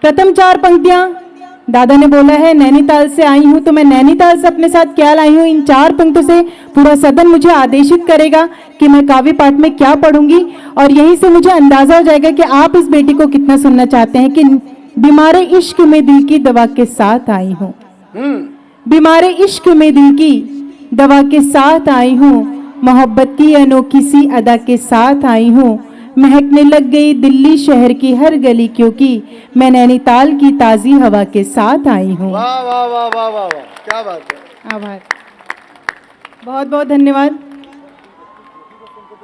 प्रथम 4 पंक्तियां दादा ने बोला है नैनीताल से आई हूं, तो मैं नैनीताल से अपने साथ क्या लाई हूं, इन 4 पंक्तियों से पूरा सदन मुझे आदेशित करेगा कि मैं काव्य पाठ में क्या पढ़ूंगी, और यहीं से मुझे अंदाजा हो जाएगा कि आप इस बेटी को कितना सुनना चाहते हैं। कि बीमारे इश्क में दिल की दवा के साथ आई हूं, बीमारे इश्क में दिल की दवा के साथ आई हूं, मोहब्बत की अनोखी सी अदा के साथ आई हूं, महकने लग गई दिल्ली शहर की हर गली, क्योंकि मैं नैनीताल की ताजी हवा के साथ आई हूँ। वाह वाह वाह वाह वाह वाह, क्या बात है। आभार, बहुत बहुत धन्यवाद।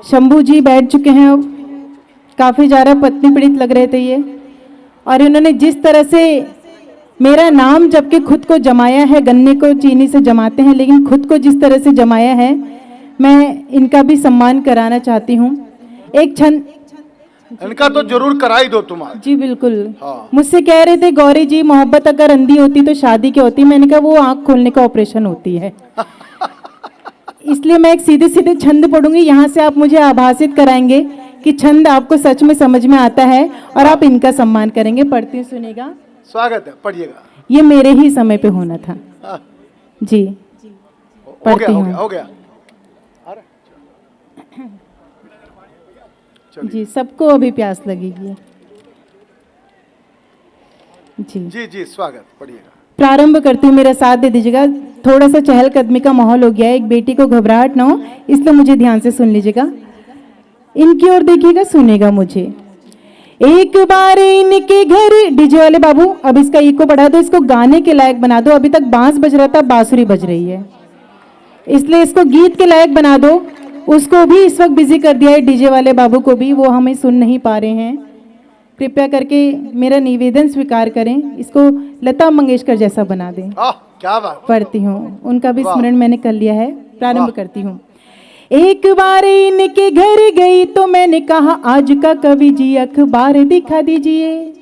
शंभू जी बैठ चुके हैं, अब काफी ज्यादा पत्नी पीड़ित लग रहे थे ये, और इन्होंने जिस तरह से मेरा नाम जबकि खुद को जमाया है, गन्ने को चीनी से जमाते हैं लेकिन खुद को जिस तरह से जमाया है, मैं इनका भी सम्मान कराना चाहती हूँ। एक छंद इनका तो जरूर कराई दो तुम आज। जी बिल्कुल। हाँ। मुझसे कह रहे थे गौरी जी मोहब्बत अगर अंधी होती तो शादी क्या होती, मैंने कहा वो आंख खोलने का ऑपरेशन होती है। इसलिए मैं एक सीधे सीधे छंद पढ़ूंगी, यहाँ से आप मुझे आभासित कराएंगे कि छंद आपको सच में समझ में आता है और आप इनका सम्मान करेंगे। पढ़ती हूँ, सुनिएगा। स्वागत है, पढ़िएगा। ये मेरे ही समय पे होना था। हाँ। जी पढ़ती हूँ। हो गया। जी सबको अभी प्यास लगेगी। जी जी जी स्वागत, पढ़िएगा। प्रारंभ करती हूँ, मेरा साथ दे दीजिएगा। थोड़ा सा चहलकदमी का माहौल हो गया है, एक बेटी को घबराहट ना हो, इसलिए मुझे ध्यान से सुन लीजिएगा। इनकी ओर देखिएगा, सुनेगा मुझे। एक बार इनके घर, डीजे वाले बाबू अब इसका इको बढ़ा दो, इसको गाने के लायक बना दो। अभी तक बांस बज रहा था, बांसुरी बज रही है, इसलिए इसको गीत के लायक बना दो। उसको भी इस वक्त बिजी कर दिया है, डीजे वाले बाबू को भी, वो हमें सुन नहीं पा रहे हैं। कृपया करके मेरा निवेदन स्वीकार करें, इसको लता मंगेशकर जैसा बना दें। क्या बात। पढ़ती हूँ, उनका भी स्मरण मैंने कर लिया है। प्रारंभ करती हूँ। एक बार इनके घर गई तो मैंने कहा आज का कवि जी अखबार दिखा दीजिए।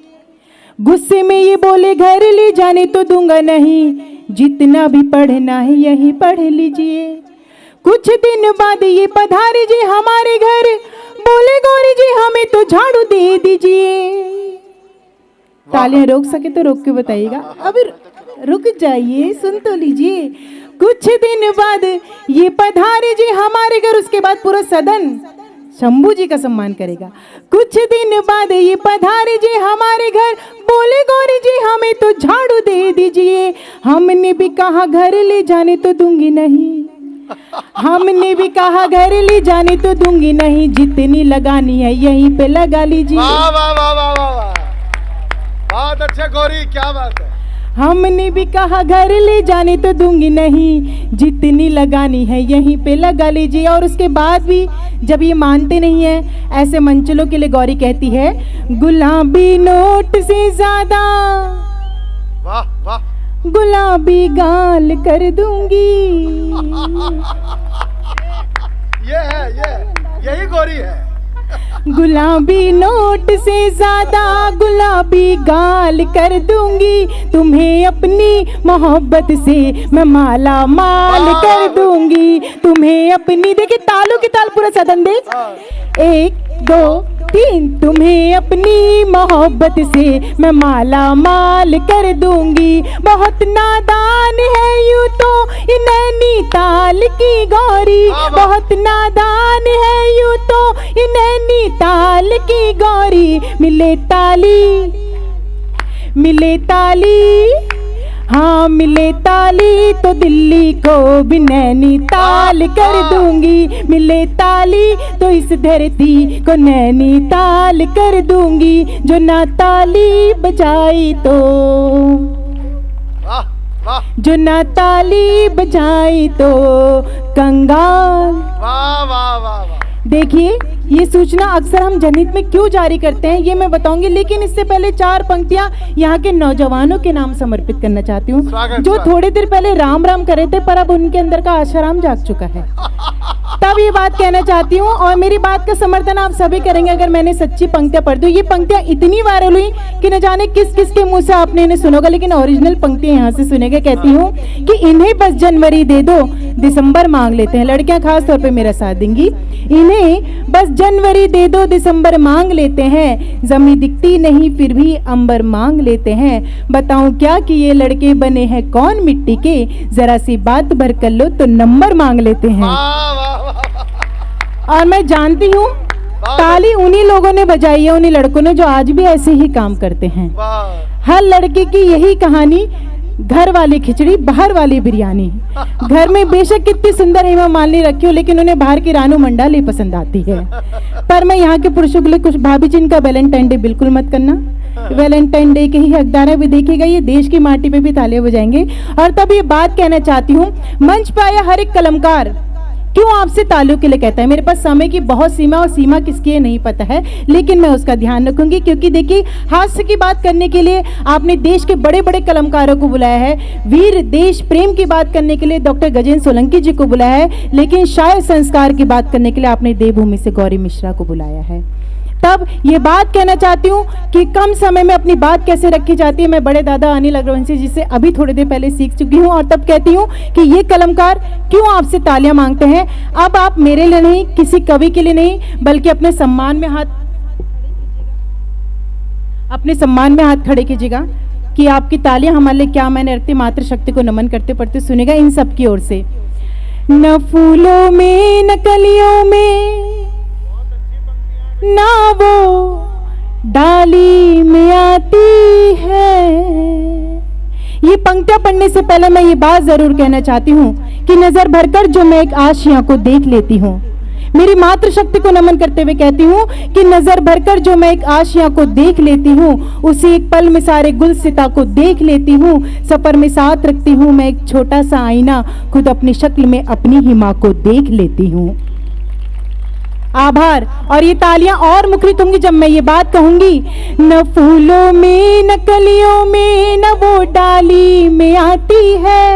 गुस्से में ये बोले घर ले जाने तो दूंगा नहीं, जितना भी पढ़ना है यही पढ़ लीजिए। कुछ दिन बाद ये पधारी जी हमारे घर, बोले गौरी जी हमें तो झाड़ू दे दीजिए। तालियां रोक सके तो रोक के बताइएगा। अब रुक जाइए, सुन तो लीजिए। कुछ दिन बाद ये पधारी जी हमारे घर, उसके बाद पूरा सदन शंभू जी का सम्मान करेगा। कुछ दिन बाद ये पधारी जी हमारे घर, बोले गौरी जी हमें तो झाड़ू दे दीजिए। हमने भी कहा घर ले जाने तो दूंगी नहीं, हमने भी कहा घर ले जाने तो दूंगी नहीं, जितनी लगानी है यहीं पे लगा लीजिए। वाह वाह वाह वाह वाह, बहुत अच्छा गौरी, क्या बात है। हमने भी कहा घर ले जाने तो दूंगी नहीं, जितनी लगानी है यहीं पे लगा लीजिए। और उसके बाद भी जब ये मानते नहीं है, ऐसे मंचलों के लिए गौरी कहती है गुलाबी नोट से ज्यादा, वाह वाह, गुलाबी गाल कर दूंगी। यही गौरी है। गुलाबी नोट से ज्यादा गुलाबी गाल कर दूंगी, तुम्हें अपनी मोहब्बत से मैं माला माल कर दूंगी। तुम्हें अपनी, देखिए तालों की ताल पूरा सदन दे, 1 2 3, तुम्हें अपनी मोहब्बत से मैं माला माल कर दूंगी। बहुत नादान है यूं तो ये नैनीताल की गौरी, बहुत नादान है यूं तो ये नैनीताल की गौरी। मिले ताली, मिले ताली, हाँ मिले ताली तो दिल्ली को भी नैनीताल कर दूंगी। मिले ताली तो इस धरती को नैनीताल कर दूंगी, जो ना ताली बजाई तो, जो ना ताली बजाई तो कंगाल। वाह वाह वाह वाह। देखिए ये सूचना अक्सर हम जनहित में क्यों जारी करते हैं ये मैं बताऊंगी, लेकिन इससे पहले 4 पंक्तियां यहाँ के नौजवानों के नाम समर्पित करना चाहती हूँ, जो थोड़ी देर पहले राम राम करे थे पर अब उनके अंदर का आशाराम जाग चुका है। तब ये बात कहना चाहती हूँ, और मेरी बात का समर्थन आप सभी करेंगे अगर मैंने सच्ची पंक्तियां पढ़ दूं। ये पंक्तियां इतनी वायरल हुई कि न जाने किस किस के मुंह से आपने इन्हें सुनोगा, लेकिन ओरिजिनल पंक्तियां यहाँ से सुनेगा। कहती हूँ कि इन्हें बस जनवरी दे दो, दिसंबर मांग लेते हैं। लड़कियां खास तौर पे मेरा साथ देंगी। इन्हें बस जनवरी दे दो, दिसंबर मांग लेते हैं। जमीन दिखती नहीं फिर भी अंबर मांग लेते हैं। बताऊं क्या कि ये लड़के बने हैं कौन मिट्टी के, जरा सी बात भर कर लो तो नंबर मांग लेते हैं। वाह वाह वाह। और मैं जानती हूँ ताली उन्हीं लोगों ने बजाई है, उन्हीं लड़कों ने जो आज भी ऐसे ही काम करते हैं। वाह। हर लड़के की यही कहानी, घर वाली खिचड़ी बाहर वाली बिरयानी। घर में बेशक कितनी सुंदर हेमा मालिनी रखी हो, लेकिन उन्हें बाहर की रानू मंडाली पसंद आती है। पर मैं यहाँ के पुरुषों के लिए कुछ, भाभी जी इनका वैलेंटाइन डे बिल्कुल मत करना। वैलेंटाइन डे के ही हकदार है, भी देखिएगा ये देश की माटी पे भी तालियां बजाएंगे। और तब ये बात कहना चाहती हूँ, मंच पे आया हर एक कलमकार क्यों आपसे तालियों के लिए कहता है। मेरे पास समय की बहुत सीमा, और सीमा किसकी है नहीं पता है, लेकिन मैं उसका ध्यान रखूंगी। क्योंकि देखिए, हास्य की बात करने के लिए आपने देश के बड़े बड़े कलाकारों को बुलाया है, वीर देश प्रेम की बात करने के लिए डॉक्टर गजेंद्र सोलंकी जी को बुलाया है, लेकिन शायद संस्कार की बात करने के लिए आपने देवभूमि से गौरी मिश्रा को बुलाया है। तब ये बात कहना चाहती हूँ कि कम समय में अपनी बात कैसे रखी जाती है, मैं बड़े दादा अनिल अग्रवंशी जी से अभी थोड़ी देर पहले सीख चुकी हूँ। और तब कहती हूँ कि ये कलमकार क्यों आपसे तालियां मांगते हैं। अब आप मेरे लिए नहीं, किसी कवि के लिए नहीं, बल्कि अपने सम्मान में हाथ खड़े कीजिएगा कि आपकी तालियां हमारे लिए क्या मैंने रखती, मातृशक्ति को नमन करते पढ़ते सुनेगा इन सब की ओर से। न फूलों में न कलियों में ना वो डाली में आती है। ये पंक्तियां पढ़ने से पहले मैं ये बात जरूर कहना चाहती हूँ कि नजर भरकर जो मैं एक आशियां को देख लेती हूँ, मेरी मातृशक्ति को नमन करते हुए कहती हूँ कि नजर भरकर जो मैं एक आशियां को देख लेती हूँ, उसी एक पल में सारे गुलसिता को देख लेती हूँ। सफर में साथ रखती हूँ मैं एक छोटा सा आईना, खुद अपनी शक्ल में अपनी ही माँ को देख लेती हूँ। आभार। और ये तालियां और मुखरित होंगी जब मैं ये बात कहूंगी, न फूलों में न कलियों में न वो डाली में आती है,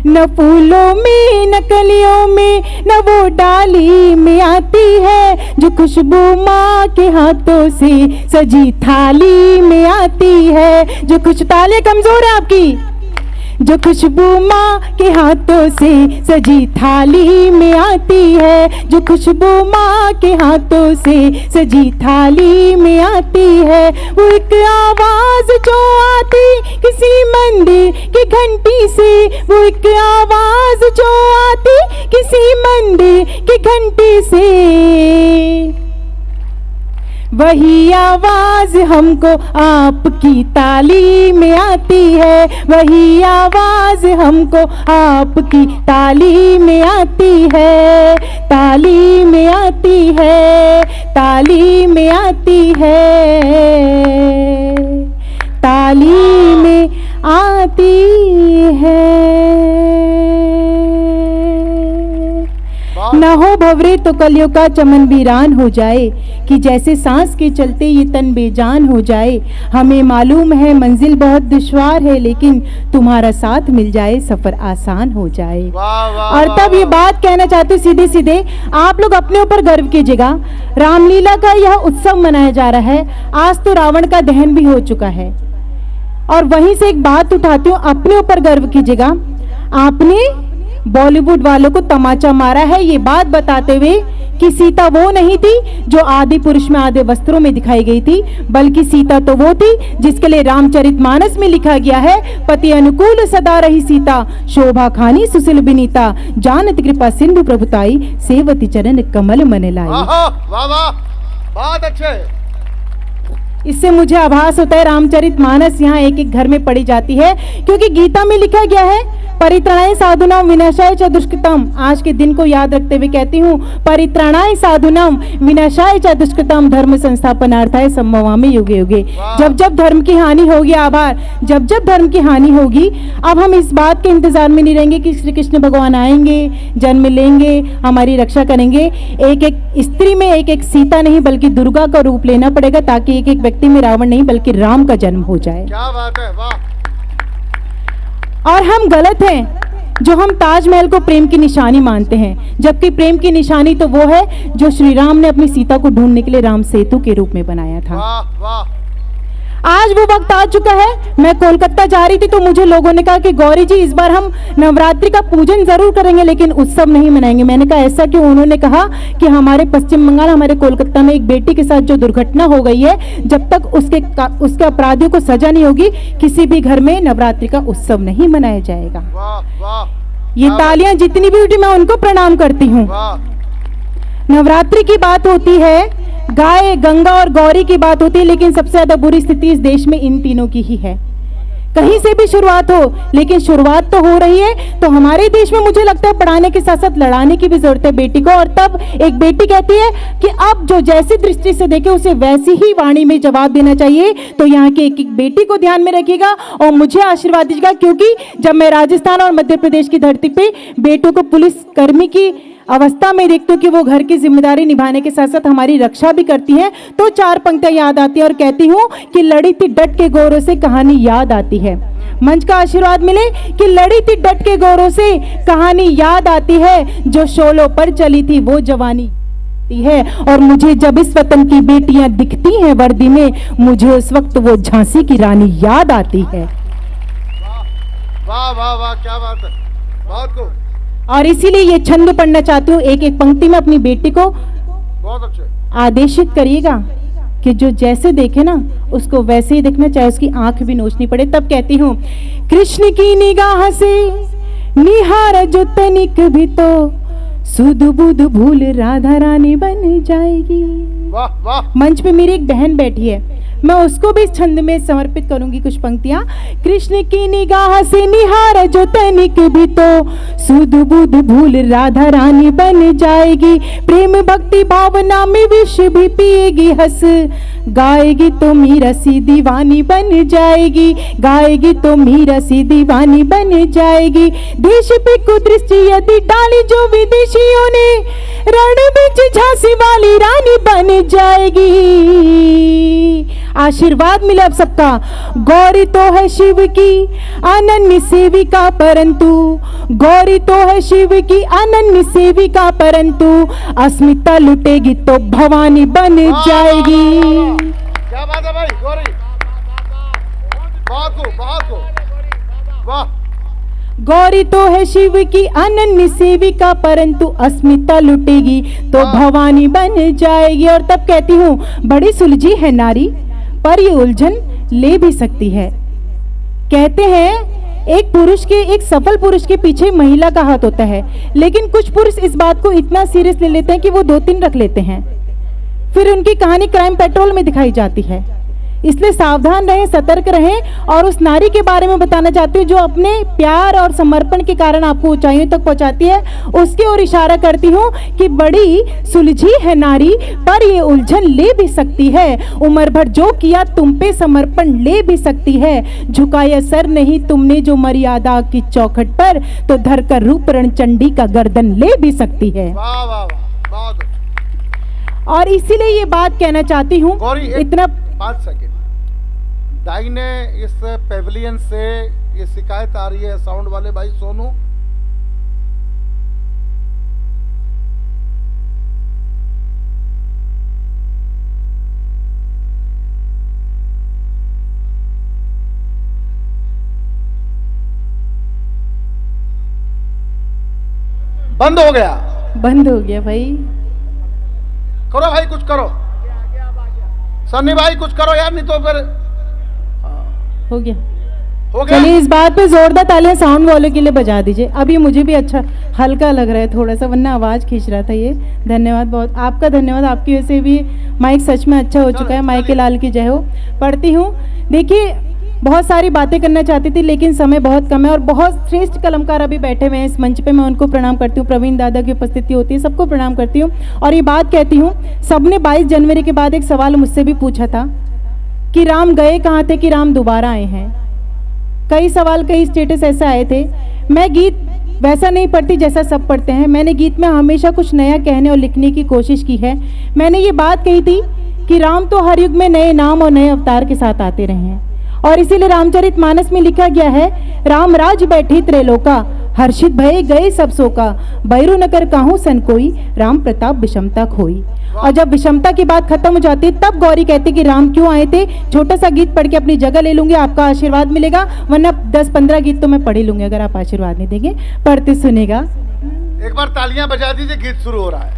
न फूलों में न कलियों में न वो डाली में आती है, जो खुशबू माँ के हाथों से सजी थाली में आती है। जो कुछ तालियां कमजोर है आपकी, जो खुशबू माँ के हाथों से सजी थाली में आती है, जो खुशबू माँ के हाथों से सजी थाली में आती है। वो एक आवाज जो आती किसी मंदिर की घंटी से, वो एक आवाज जो आती किसी मंदिर की घंटी से, वही आवाज हमको आपकी ताली में आती है, वही आवाज हमको आपकी ताली में आती है, ताली में आती है, ताली में आती है, ताली में आती है। न हो भवरे तो कलियों का चमन वीरान हो जाए, कि जैसे सांस के चलते ये तन बेजान हो जाए। हमें मालूम है मंजिल बहुत दुश्वार है, लेकिन तुम्हारा साथ मिल जाए सफर आसान हो जाए। और तब ये बात कहना चाहती हूँ सीधे सीधे, आप लोग अपने ऊपर गर्व कीजिएगा। रामलीला का यह उत्सव मनाया जा रहा है, आज तो रावण का दहन भी हो चुका है। और वहीं से एक बात उठाती हूँ, अपने ऊपर गर्व कीजिएगा। आपने बॉलीवुड वालों को तमाचा मारा है ये बात बताते हुए कि सीता वो नहीं थी जो आदि पुरुष में आधे वस्त्रों में दिखाई गई थी, बल्कि सीता तो वो थी जिसके लिए रामचरितमानस में लिखा गया है, पति अनुकूल सदा रही सीता, शोभा खानी सुशील बिनीता, जानत कृपा सिंधु प्रभुताई, सेवती चरण कमल मन लाई। वाह वाह, बहुत अच्छे। इससे मुझे आभास होता है रामचरितमानस यहाँ एक एक घर में पढ़ी जाती है, क्योंकि गीता में लिखा गया है परित्राणाय साधुनाम विनाशाय च दुष्कृतम। आज के दिन को याद रखते हुए कहती हूँ, परित्राणाय साधुनाम विनाशाय च दुष्कृतम धर्म संस्थापनार्थाय संभवामि युगे युगे। जब जब धर्म की हानि होगी, आभार, जब जब धर्म की हानि होगी, अब हम इस बात के इंतजार में नहीं रहेंगे कि श्री कृष्ण भगवान आएंगे, जन्म लेंगे, हमारी रक्षा करेंगे। एक एक स्त्री में एक एक सीता नहीं बल्कि दुर्गा का रूप लेना पड़ेगा, ताकि एक एक व्यक्ति में रावण नहीं बल्कि राम का जन्म हो जाए। क्या बात है, वाह। और हम गलत हैं जो हम ताजमहल को प्रेम की निशानी मानते हैं, जबकि प्रेम की निशानी तो वो है जो श्री राम ने अपनी सीता को ढूंढने के लिए राम सेतु के रूप में बनाया था। वाह वाह। आज वो वक्त आ चुका है। मैं कोलकाता जा रही थी तो मुझे लोगों ने कहा कि गौरी जी इस बार हम नवरात्रि का पूजन जरूर करेंगे लेकिन उत्सव नहीं मनाएंगे। मैंने कहा ऐसा क्यों? उन्होंने कहा कि हमारे पश्चिम बंगाल, हमारे कोलकाता में एक बेटी के साथ जो दुर्घटना हो गई है, जब तक उसके अपराधियों को सजा नहीं होगी किसी भी घर में नवरात्रि का उत्सव नहीं मनाया जाएगा। वाह वाह, ये तालियां जितनी भी उठी मैं उनको प्रणाम करती हूँ। वाह, नवरात्रि की बात होती है, गाय, गंगा और गौरी की बात होती है, लेकिन सबसे ज्यादा बुरी स्थिति इस देश में इन तीनों की ही है। कहीं से भी शुरुआत हो, लेकिन शुरुआत तो हो रही है। तो हमारे देश में मुझे लगता है पढ़ाने के साथ साथ लड़ाने की भी जरूरत है बेटी को। और तब एक बेटी कहती है कि अब जो जैसी दृष्टि से देखे उसे वैसी ही वाणी में जवाब देना चाहिए। तो यहाँ की एक एक बेटी को ध्यान में रखिएगा और मुझे आशीर्वाद दीजिएगा, क्योंकि जब मैं राजस्थान और मध्य प्रदेश की धरती पे बेटों को पुलिस कर्मी की अवस्था में देखती हूँ कि वो घर की जिम्मेदारी निभाने के साथ साथ हमारी रक्षा भी करती हैं, तो चार पंक्तियां याद आती है और कहती हूँ कि लड़ी थी डट के गौरों से कहानी याद आती है। मंच का आशीर्वाद मिले कि लड़ी थी डट के गौरों से कहानी याद आती है, जो शोलों पर चली थी वो जवानी है। और मुझे जब इस वतन की बेटियां दिखती हैं वर्दी में, मुझे उस वक्त वो झांसी की रानी याद आती है। वाह वाह वाह, क्या बात है, बहुत खूब, और इसीलिए ये छंद पढ़ना चाहती हूँ एक एक पंक्ति में अपनी बेटी को बहुत अच्छे। आदेशित करिएगा कि जो जैसे देखे ना उसको वैसे ही देखना, चाहे उसकी आंख भी नोचनी पड़े। तब कहती हूँ, कृष्ण की निगाह से निहार जो तनिक भी तो सुध बुध भूल राधा रानी बन जाएगी। वाह वाह, मंच पे मेरी एक बहन बैठी है, मैं उसको भी इस छंद में समर्पित करूंगी कुछ पंक्तियां। कृष्ण की निगाह से निहार जो तनिक भी तो सुध बुध भूल राधा रानी बन जाएगी। प्रेम भक्ति भावना में विष भी पिएगी, हंस गाएगी तो मीरा सी दीवानी बन जाएगी, गाएगी तो मीरा सी दीवानी बन जाएगी। देश पे कुदृष्टि यदि डाली जो विदेशियों ने, रण बीच झांसी वाली रानी बन जाएगी। आशीर्वाद मिले अब सबका। गौरी तो है शिव की अनन्य सेविका, परंतु गौरी तो है शिव की अनन्य सेविका, परंतु अस्मिता लुटेगी तो भवानी बन जाएगी। क्या बात है भाई गौरी, बहुत खूब, बहुत खूब, वाह। गौरी तो है शिव की अनन्य सेविका, परंतु अस्मिता लुटेगी तो भवानी बन जाएगी। और तब कहती हूँ, बड़ी सुलझी है नारी पर ये उलझन ले भी सकती है। कहते हैं एक पुरुष के, एक सफल पुरुष के पीछे महिला का हाथ होता है, लेकिन कुछ पुरुष इस बात को इतना सीरियस ले लेते हैं कि वो 2-3 रख लेते हैं, फिर उनकी कहानी क्राइम पेट्रोल में दिखाई जाती है। इसलिए सावधान रहें, सतर्क रहें। और उस नारी के बारे में बताना चाहती हूँ जो अपने प्यार और समर्पण के कारण आपको ऊंचाइयों तक पहुंचाती है, उसकी ओर इशारा करती हूँ कि बड़ी सुलझी है नारी पर ये उलझन ले भी सकती है। उम्र भर जो किया तुम पे समर्पण ले भी सकती है, झुकाया सर नहीं तुमने जो मर्यादा की चौखट पर, तो धर कर रूप रणचंडी का गर्दन ले भी सकती है। वाह वाह वाह, बहुत अच्छा। और इसीलिए ये बात कहना चाहती हूँ, इतना 5 सेकेंड दाहिने इस पेविलियन से ये शिकायत आ रही है, साउंड वाले भाई सोनू, बंद हो गया, बंद हो गया भाई। करो भाई कुछ करो, सन्नी भाई कुछ करो यार, नहीं तो फिर हो गया, हो गया। चलिए इस बात पे जोरदार तालियां साउंड वाले के लिए बजा दीजिए। अभी मुझे भी अच्छा हल्का लग रहा है थोड़ा सा, वरना आवाज़ खींच रहा था ये। धन्यवाद, बहुत आपका धन्यवाद, आपकी वजह से भी माइक सच में अच्छा हो चुका है। माइक के लाल की जय हो। पढ़ती हूँ। देखिए बहुत सारी बातें करना चाहती थी लेकिन समय बहुत कम है और बहुत श्रेष्ठ कलमकार अभी बैठे हुए हैं इस मंच पे, मैं उनको प्रणाम करती हूँ। प्रवीण दादा की उपस्थिति होती है, सबको प्रणाम करती हूँ। और ये बात कहती हूँ, सबने 22 जनवरी के बाद एक सवाल मुझसे भी पूछा था कि राम गए कहाँ थे कि राम दोबारा आए हैं। कई सवाल, कई स्टेटस ऐसे आए थे। मैं गीत वैसा नहीं पढ़ती जैसा सब पढ़ते हैं, मैंने गीत में हमेशा कुछ नया कहने और लिखने की कोशिश की है। मैंने ये बात कही थी कि राम तो हर युग में नए नाम और नए अवतार के साथ आते रहे हैं, और इसीलिए रामचरितमानस में लिखा गया है, राम राज बैठी त्रैलोका, हर्षित भये गए सब शोका, बैरू न कर काहू सन कोई, राम प्रताप विषमता खोई। और जब विषमता की बात खत्म हो जाती है तब गौरी कहती कि राम क्यों आए थे। छोटा सा गीत पढ़ के अपनी जगह ले लूंगी, आपका आशीर्वाद मिलेगा, वरना 10-15 गीत तो मैं पढ़ ही लूंगी अगर आप आशीर्वाद नहीं देंगे। पढ़ते सुनेगा। एक बार तालियां बजा दीजिए, गीत शुरू हो रहा है।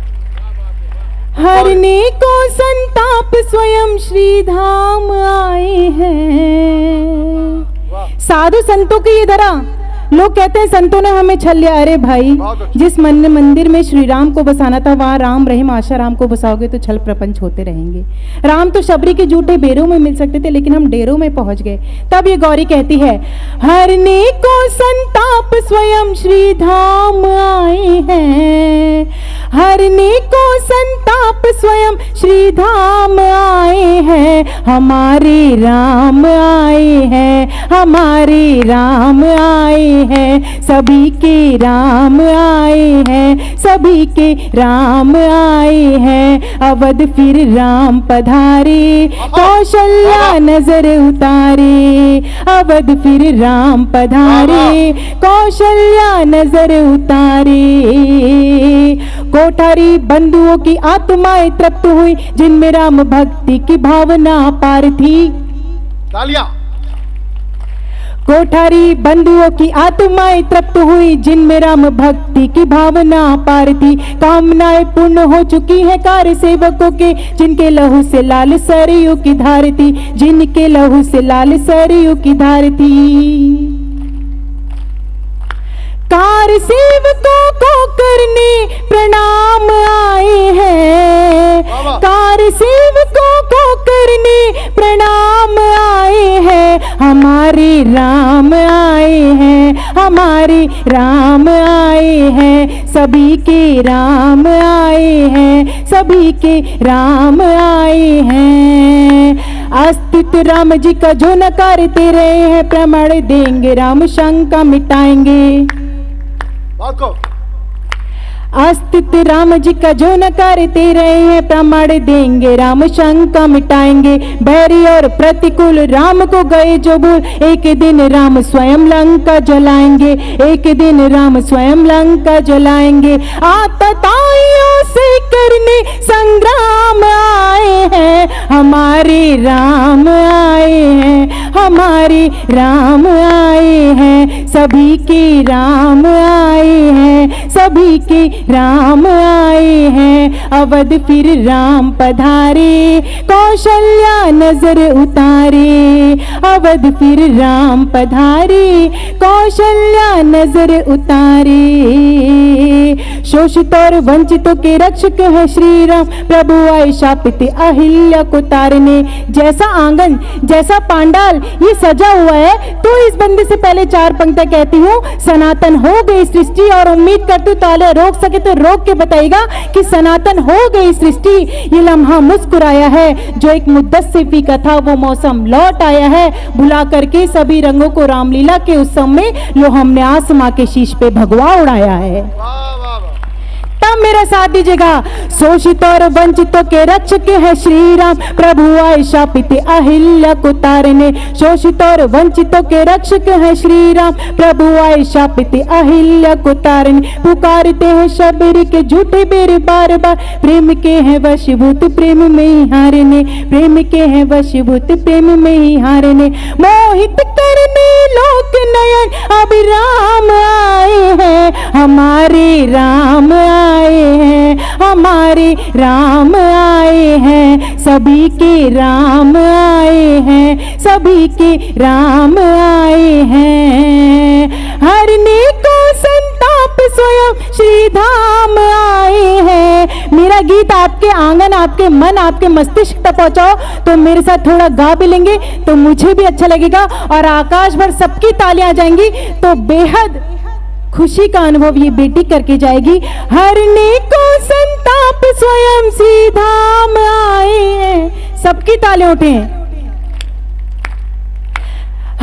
हरने को संताप स्वयं श्री धाम आए हैं। साधु संतों की ये धरा, लोग कहते हैं संतों ने हमें छल लिया। अरे भाई, जिस मंदिर में श्री राम को बसाना था वहां राम रहीम आशा राम को बसाओगे तो छल प्रपंच होते रहेंगे। राम तो शबरी के जूठे बेरों में मिल सकते थे, लेकिन हम डेरों में पहुंच गए। तब ये गौरी कहती है, हरने को संताप स्वयं श्री धाम आए हैं, हरने को संताप स्वयं श्री धाम आए हैं, हमारे राम आए हैं, हमारे राम आए हैं, सभी के राम आए हैं, सभी के राम आए हैं। अवध फिर राम पधारे, कौशल्या नजर उतारे, अवध फिर राम पधारे, कौशल्या नजर उतारे। कोठारी बंधुओं की आत्माएं तृप्त हुई, जिनमें राम भक्ति की भावना अपार थी। तालियां। कोठारी बंधुओं की आत्माएं तृप्त हुई, जिनमें राम भक्ति की भावना अपार थी। कामनाएं पूर्ण हो चुकी हैं कार्य सेवकों के, जिनके लहू से लाल सरयू की धार थी, जिनके लहू से लाल सरयू की धार थी। कार्य सेवकों को करने प्रणाम आए हैं, कार्य सेवकों को करने प्रणाम आए हैं, हमारे राम आए हैं, हमारे राम आए हैं, सभी के राम आए हैं, सभी के राम आए हैं। अस्तित्व राम जी का जो नकारते रहे हैं, प्रमाण देंगे राम शंका मिटाएंगे। अस्तित्व राम जी का जो नकारते रहे हैं, प्रमाण देंगे राम शंका मिटाएंगे। बैरी और प्रतिकूल राम को गए जो भूल, एक दिन राम स्वयं लंका जलाएंगे, एक दिन राम स्वयं लंका जलाएंगे। आतताइयों से करने संग्राम आए हैं, हमारे राम आए हैं, हमारे राम आए हैं, सभी के राम आए हैं, सभी के राम आए हैं। अवध फिर राम पधारे, कौशल्या नजर उतारे, अवध फिर राम पधारे, कौशल्या नजर उतारे। शोषित और वंचितों के रक्षक है श्री राम, प्रभु आए शापित अहिल्या को तारने। जैसा आंगन, जैसा पांडाल ये सजा हुआ है, तो इस बंदे से पहले 4 पंक्तियां कहती हूँ। सनातन हो गई सृष्टि, और उम्मीद करती हूँ ताले रोक सके तो रोक के बताइएगा कि सनातन हो गई सृष्टि। ये लम्हा मुस्कुराया है, जो एक मुद्दस्सिफी का था वो मौसम लौट आया है। भुला करके सभी रंगों को रामलीला के उत्सव में लो हमने आसमां के शीश पे भगवा उड़ाया है। तब मेरा साथ दीजिएगा। शोषित और वंचितों के रक्षक है श्री राम, प्रभु आए शापित अहिल्या को तारने। शोषित और वंचितों के रक्षक है श्री राम, प्रभु आए शापित अहिल्या को तारने। पुकारते हैं शबरी के झूठे बेर बार बार, प्रेम के हैं वशीभूत प्रेम में ही हारने, प्रेम के हैं वशीभूत प्रेम में ही हारने। मोहित करने लोक नयन अब राम आए हैं, हमारे राम आए हैं, हमारे राम आए हैं, सभी के राम आए हैं, सभी के राम आए हैं। हरने को संताप स्वयं श्री धाम आए हैं। मेरा गीत आपके आंगन, आपके मन, आपके मस्तिष्क तक पहुंचाओ तो मेरे साथ थोड़ा गा भी लेंगे तो मुझे भी अच्छा लगेगा, और आकाश भर सबकी तालियां आ जाएंगी तो बेहद खुशी का अनुभव ये बेटी करके जाएगी। हरने को संताप स्वयं श्री धाम आए हैं, सबकी तालियां उठे।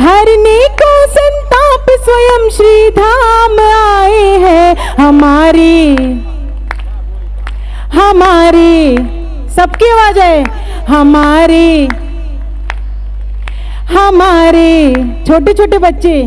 हरने को संताप स्वयं श्री धाम आए हैं, हमारे हमारे सबकी आवाज है, हमारे हमारे छोटे छोटे बच्चे,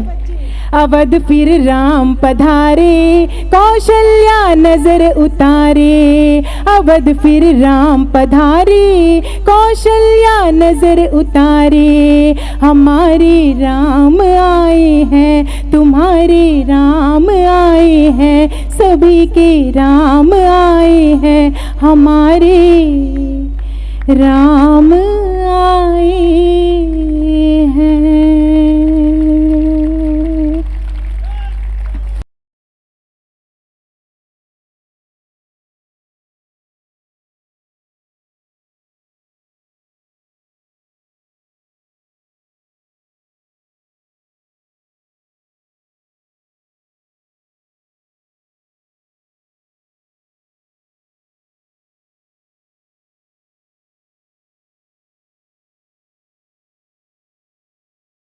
अवध फिर राम पधारे, कौशल्या नजर उतारे। अवध फिर राम पधारे, कौशल्या नजर उतारे। हमारे राम आए हैं, तुम्हारे राम आए हैं, सभी के राम आए हैं, हमारे राम आए